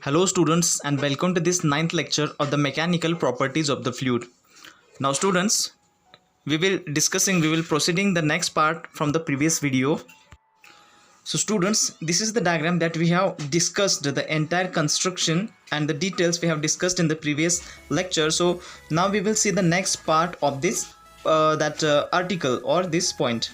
Hello students and welcome to this ninth lecture of the mechanical properties of the fluid. Now students, we will proceeding the next part from the previous video. So students, this is the diagram that we have discussed the entire construction and the details we have discussed in the previous lecture. So now we will see the next part of this article or this point.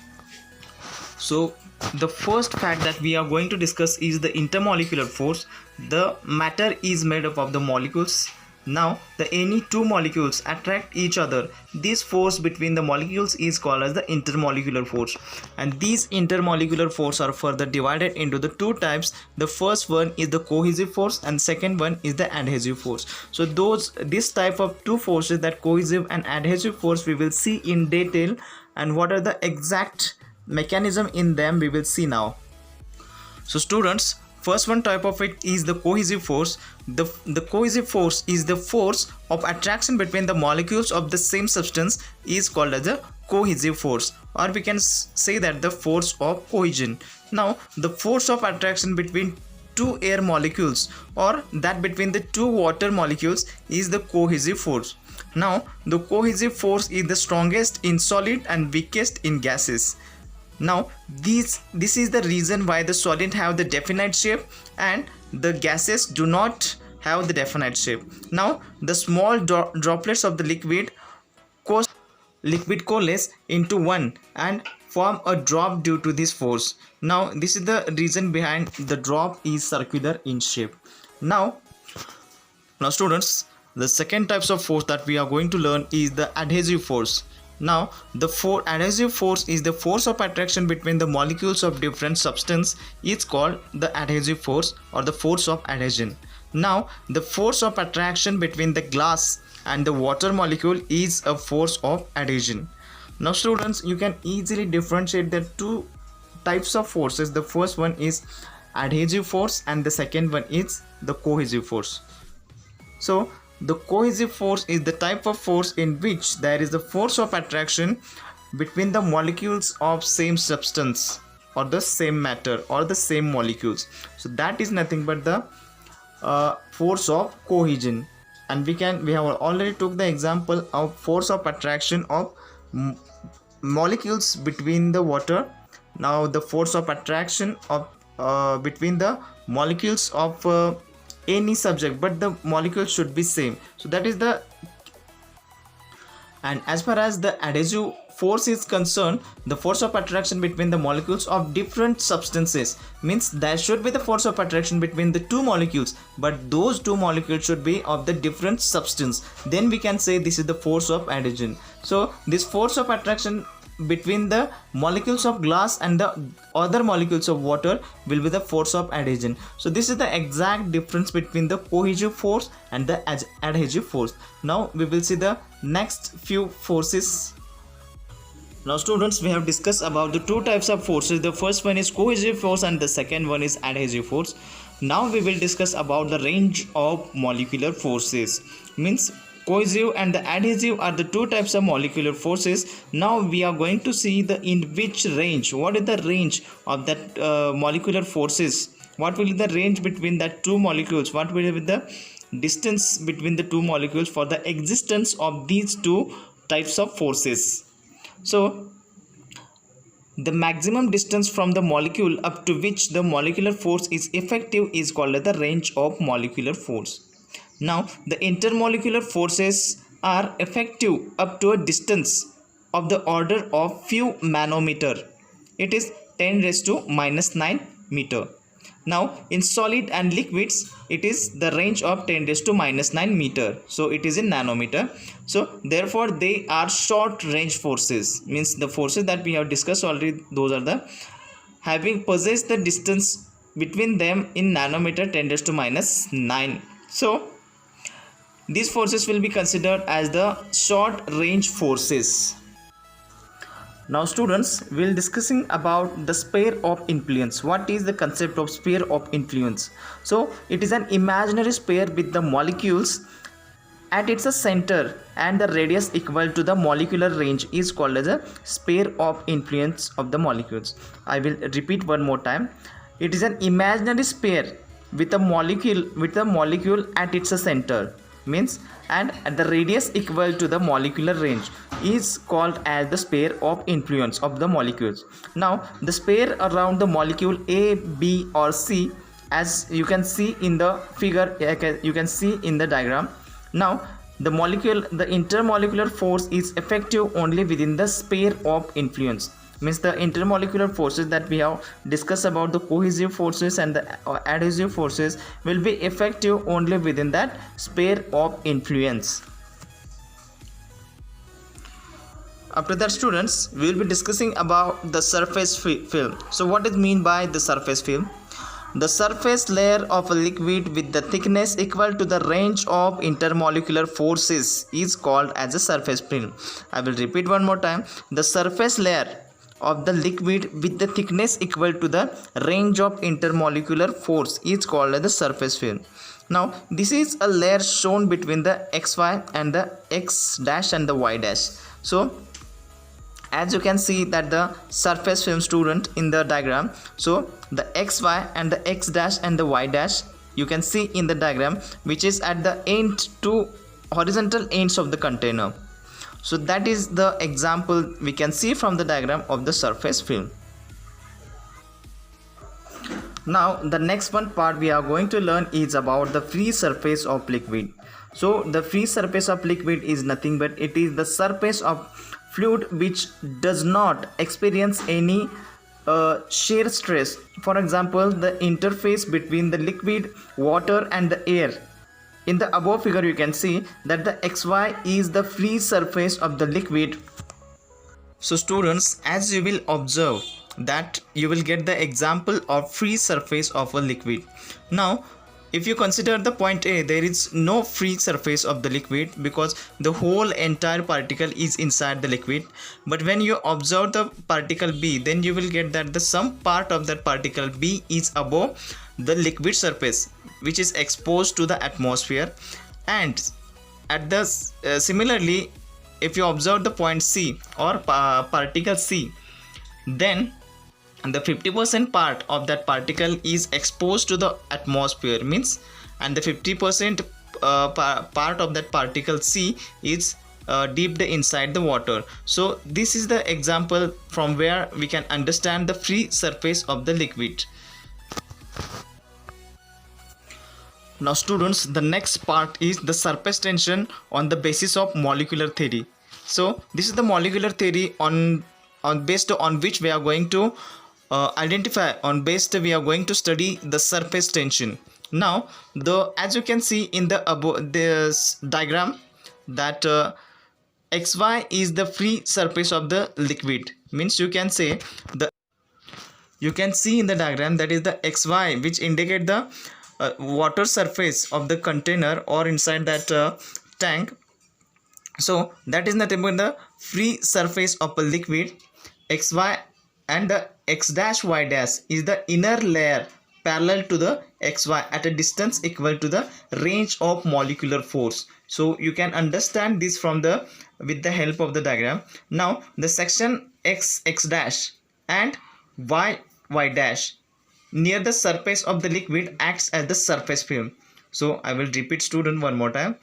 So the first fact that we are going to discuss is the intermolecular force. The matter is made up of the molecules. Now any two molecules attract each other. This force between the molecules is called as the intermolecular force, and these intermolecular force are further divided into the two types. The first one is the cohesive force and second one is the adhesive force. So this type of two forces, that cohesive and adhesive force, we will see in detail, and what are the exact mechanism in them we will see now. So students, first one type of it is the cohesive force. The cohesive force is the force of attraction between the molecules of the same substance is called as the cohesive force, or we can say that the force of cohesion. Now the force of attraction between two air molecules or that between the two water molecules is the cohesive force. Now the cohesive force is the strongest in solid and weakest in gases. Now this is the reason why the solid have the definite shape and the gases do not have the definite shape. Now the small droplets of the liquid coalesce into one and form a drop due to this force. Now this is the reason behind the drop is circular in shape. Now students, the second types of force that we are going to learn is the adhesive force. Now the adhesive force is the force of attraction between the molecules of different substance. It's called the adhesive force or the force of adhesion. Now the force of attraction between the glass and the water molecule is a force of adhesion. Now students, you can easily differentiate the two types of forces. The first one is adhesive force and the second one is the cohesive force. So the cohesive force is the type of force in which there is the force of attraction between the molecules of same substance or the same matter or the same molecules. So that is nothing but the force of cohesion, and we have already took the example of force of attraction of molecules between the water. Now the force of attraction of between the molecules of any subject, but the molecules should be same. So that is the, and as far as the adhesive force is concerned, the force of attraction between the molecules of different substances means there should be the force of attraction between the two molecules, but those two molecules should be of the different substance. Then we can say this is the force of adhesion. So this force of attraction between the molecules of glass and the other molecules of water will be the force of adhesion. So this is the exact difference between the cohesive force and the adhesive force. Now we will see the next few forces. Now students, we have discussed about the two types of forces. The first one is cohesive force and the second one is adhesive force. Now we will discuss about the range of molecular forces. Means cohesive and the adhesive are the two types of molecular forces. Now we are going to see the in which range, what is the range of that molecular forces, what will be the range between that two molecules, what will be the distance between the two molecules for the existence of these two types of forces. So the maximum distance from the molecule up to which the molecular force is effective is called the range of molecular force. Now the intermolecular forces are effective up to a distance of the order of few manometer. It is 10⁻⁹ meter. Now in solid and liquids it is the range of 10⁻⁹ meter. So it is in nanometer. So therefore they are short range forces. Means the forces that we have discussed already, those are the having possessed the distance between them in nanometer 10⁻⁹. So these forces will be considered as the short range forces. Now students, we will discussing about the sphere of influence. What is the concept of sphere of influence? So it is an imaginary sphere with the molecules at its center and the radius equal to the molecular range is called as a sphere of influence of the molecules. I will repeat one more time. It is an imaginary sphere with a molecule at its center, means, and the radius equal to the molecular range is called as the sphere of influence of the molecules. Now the sphere around the molecule A, B or C, as you can see in the figure, you can see in the diagram. Now the intermolecular force is effective only within the sphere of influence, means the intermolecular forces that we have discussed about, the cohesive forces and the adhesive forces, will be effective only within that sphere of influence. After that, students, we will be discussing about the surface film. So what is mean by the surface film? The surface layer of a liquid with the thickness equal to the range of intermolecular forces is called as a surface film. I will repeat one more time. The surface layer of the liquid with the thickness equal to the range of intermolecular force is called as the surface film. Now this is a layer shown between the xy and the x dash and the y dash. So as you can see that the surface film, student, in the diagram, so the xy and the x dash and the y dash you can see in the diagram, which is at the end to horizontal ends of the container. So that is the example we can see from the diagram of the surface film. Now the next one part we are going to learn is about the free surface of liquid. So the free surface of liquid is nothing but it is the surface of fluid which does not experience any shear stress. For example, the interface between the liquid, water and the air. In the above figure you can see that the xy is the free surface of the liquid. So students, as you will observe that you will get the example of free surface of a liquid. Now if you consider the point A, there is no free surface of the liquid because the whole entire particle is inside the liquid. But when you observe the particle B, then you will get that the some part of that particle B is above the liquid surface, which is exposed to the atmosphere. And at the similarly, if you observe the point C or particle C, then the 50% part of that particle is exposed to the atmosphere, means, and the 50% part of that particle C is dipped inside the water. So this is the example from where we can understand the free surface of the liquid. Now students, the next part is the surface tension on the basis of molecular theory. So this is the molecular theory on based on which we are going to we are going to study the surface tension. Now as you can see in the above this diagram that xy is the free surface of the liquid, means you can say you can see in the diagram that is the xy which indicate the water surface of the container or inside that tank. So that is nothing but the free surface of a liquid. Xy and the x dash y dash is the inner layer parallel to the xy at a distance equal to the range of molecular force. So you can understand this from with the help of the diagram. Now the section x dash and y dash near the surface of the liquid acts as the surface film. So I will repeat, student, one more time.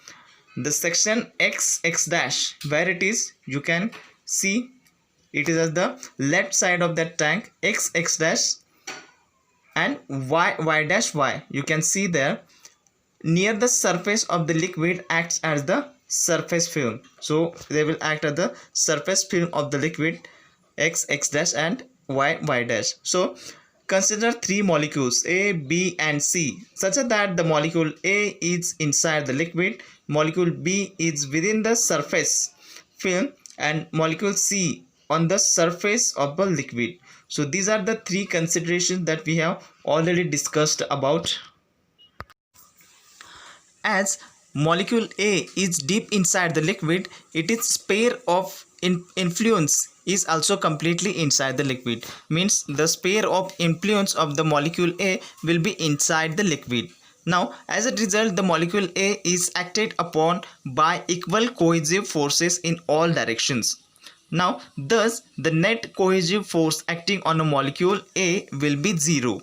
The section x dash, where it is, you can see it is at the left side of that tank, x dash, and y dash y, you can see there near the surface of the liquid acts as the surface film. So they will act as the surface film of the liquid, x dash and y dash. So consider three molecules A, B and C such that the molecule A is inside the liquid, molecule B is within the surface film, and molecule C on the surface of a liquid. So these are the three considerations that we have already discussed about. As molecule A is deep inside the liquid, its sphere of influence is also completely inside the liquid, means the sphere of influence of the molecule A will be inside the liquid. Now as a result, the molecule A is acted upon by equal cohesive forces in all directions. Now thus the net cohesive force acting on a molecule A will be 0.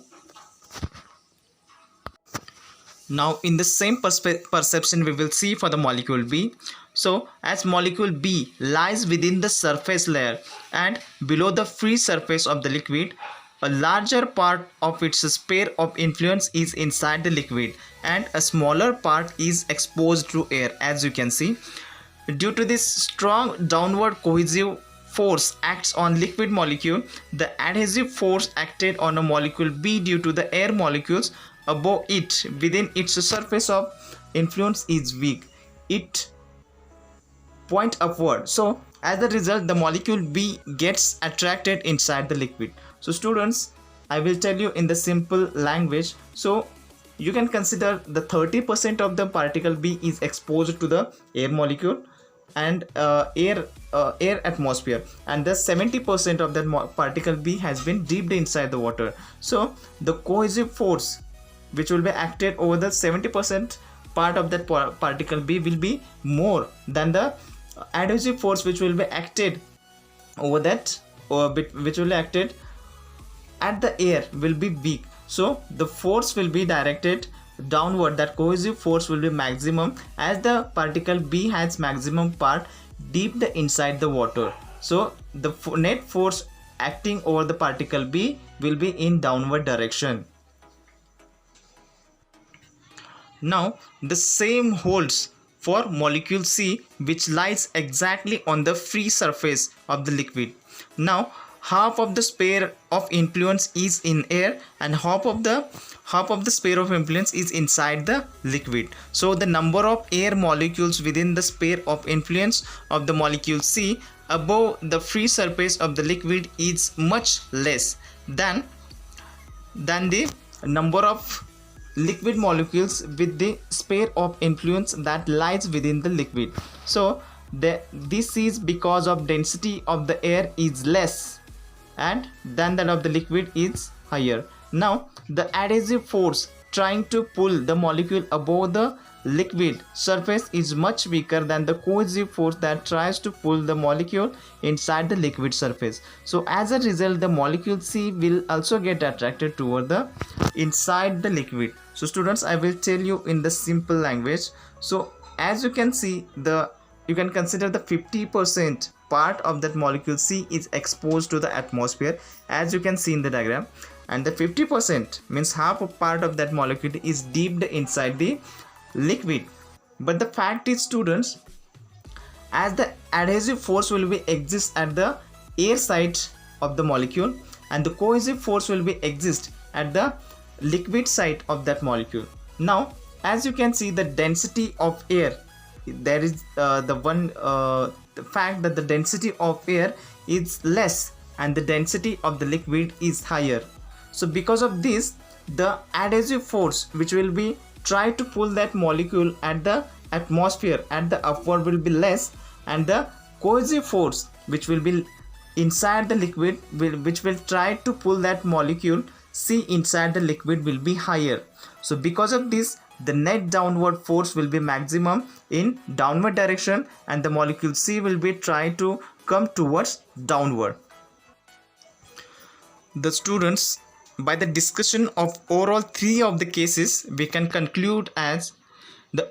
Now in the same perception we will see for the molecule B. So as molecule B lies within the surface layer and below the free surface of the liquid, a larger part of its sphere of influence is inside the liquid and a smaller part is exposed to air, as you can see. Due to this strong downward cohesive force acts on liquid molecule, the adhesive force acted on a molecule B due to the air molecules above it within its surface of influence is weak. It point upward. So as a result, the molecule B gets attracted inside the liquid. So students, I will tell you in the simple language. So you can consider the 30% of the particle B is exposed to the air molecule and air atmosphere, and the 70% of that particle B has been dipped inside the water. So the cohesive force which will be acted over the 70% part of that particle B will be more than the adhesive force which will be acted over that, which will be acted at the air will be weak. So the force will be directed downward. That cohesive force will be maximum as the particle B has maximum part dipped inside the water. So the net force acting over the particle B will be in downward direction. Now the same holds for molecule C, which lies exactly on the free surface of the liquid. Now half of the sphere of influence is in air and half of the sphere of influence is inside the liquid. So the number of air molecules within the sphere of influence of the molecule C above the free surface of the liquid is much less than the number of liquid molecules with the sphere of influence that lies within the liquid. So this is because of density of the air is less and than that of the liquid is higher. Now the adhesive force trying to pull the molecule above the liquid surface is much weaker than the cohesive force that tries to pull the molecule inside the liquid surface. So as a result, the molecule C will also get attracted toward the inside the liquid. So students, I will tell you in the simple language. So as you can see, you can consider the 50% part of that molecule C is exposed to the atmosphere, as you can see in the diagram, and the 50% means half a part of that molecule is dipped inside the liquid. But the fact is, students, as the adhesive force will be exist at the air side of the molecule and the cohesive force will be exist at the liquid side of that molecule. Now as you can see, the density of air, there is the fact that the density of air is less and the density of the liquid is higher. So because of this, the adhesive force which will be try to pull that molecule at the atmosphere at the upward will be less, and the cohesive force which will be inside the liquid which will try to pull that molecule C inside the liquid will be higher. So because of this, the net downward force will be maximum in downward direction and the molecule C will be try to come towards downward. The students, by the discussion of overall 3 of the cases, we can conclude as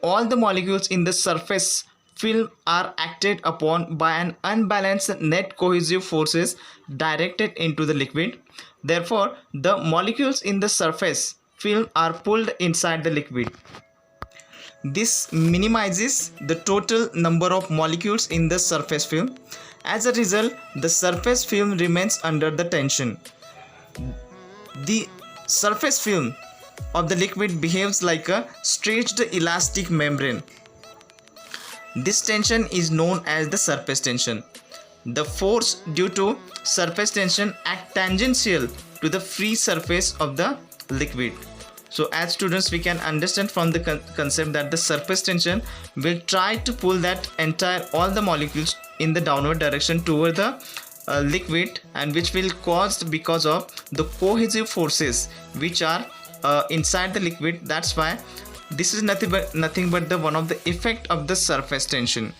all the molecules in the surface film are acted upon by an unbalanced net cohesive forces directed into the liquid. Therefore, the molecules in the surface film are pulled inside the liquid. This minimizes the total number of molecules in the surface film. As a result, the surface film remains under the tension. The surface film of the liquid behaves like a stretched elastic membrane. This tension is known as the surface tension. The force due to surface tension act tangential to the free surface of the liquid. So as students, we can understand from the concept that the surface tension will try to pull that all the molecules in the downward direction toward the liquid, and which will caused because of the cohesive forces which are inside the liquid. That's why this is nothing but the one of the effect of the surface tension.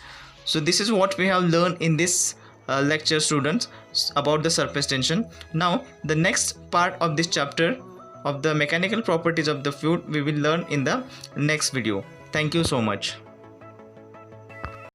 So this is what we have learned in this lecture, students, about the surface tension. Now the next part of this chapter of the mechanical properties of the fluid we will learn in the next video. Thank you so much.